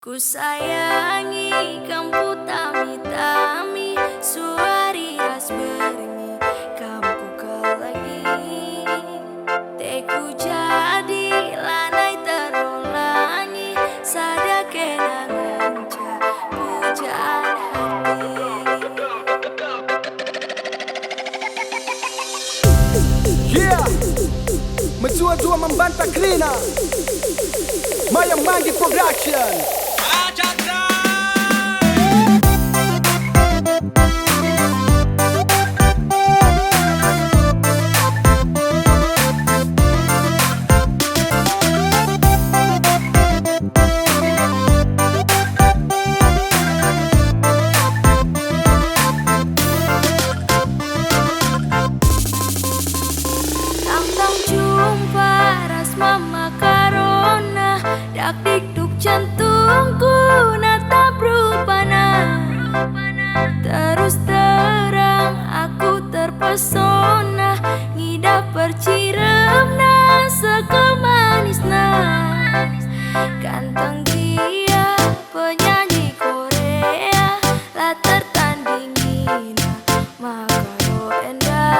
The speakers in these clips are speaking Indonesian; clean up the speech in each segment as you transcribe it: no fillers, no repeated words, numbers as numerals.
Ku sayangi kamu tami-tami, suari ras bernyi kamu ku kelangi. Teku jadi lanai terulangi, sada kenangan pujaan hati. Yeah, menjua-jua membantah Krina, Mayang Mandi Production. Jumpa ras mama karona, dak dikduk jantungku nata berupana. Terus terang aku terpesona, ngidap perciremna sekemanisna. Ganteng dia penyanyi Korea, lah tertandingina makaro endah.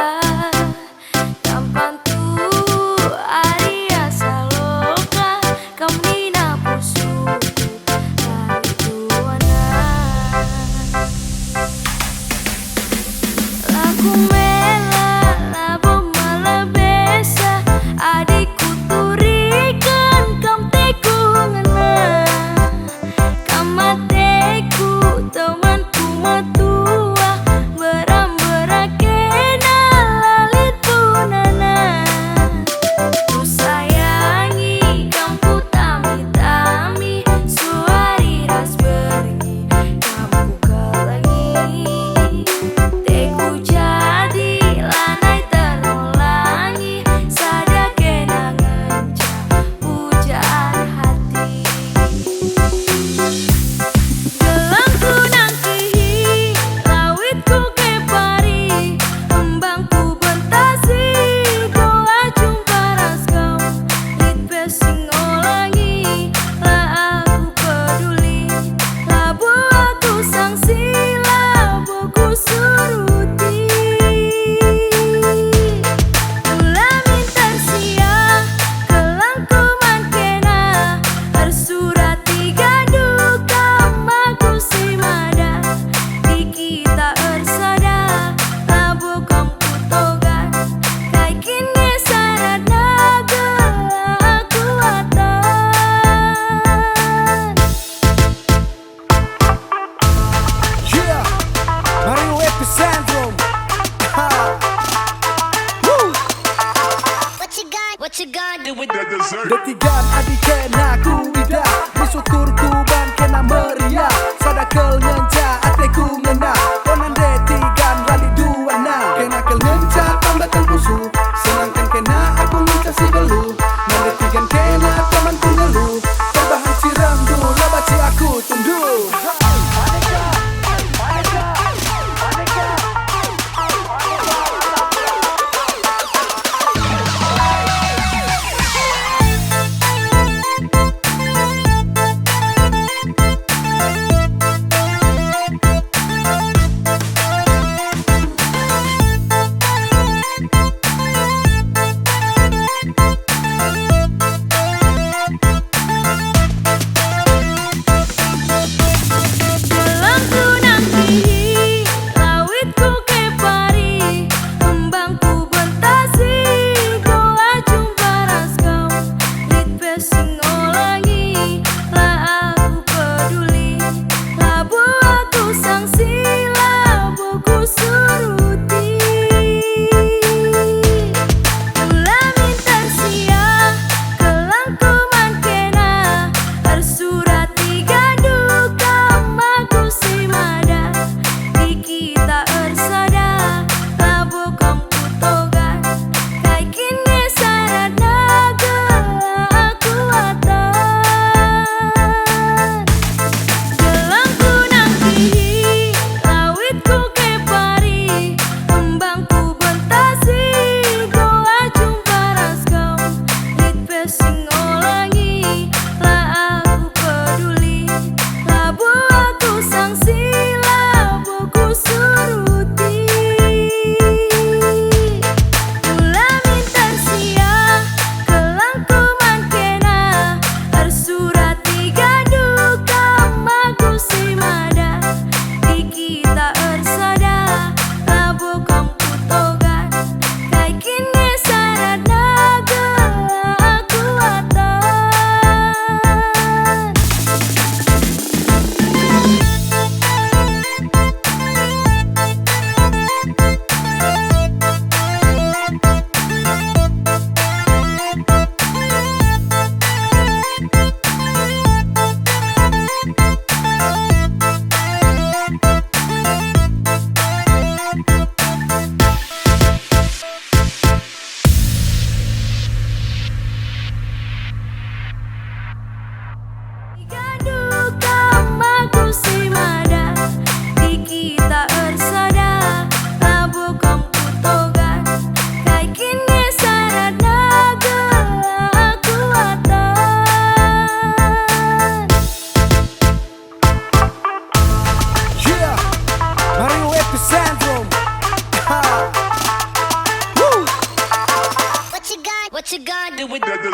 Detigan adik kena ku ida, bersyukur ku ban kena meriah. Sadakel ngenca ateku ngena, konan detigan rali duana. Kena kel ngenca tambahkan pusu, senangkan kena aku ngenca si gelu. Nan detigan kena teman ku ngelu, terbahan siram dulu baci aku tunduh.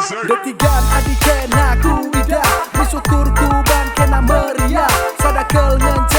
Detigan adi kena ku ida, bersyukur ku ban kena meriah, sadakel ngenca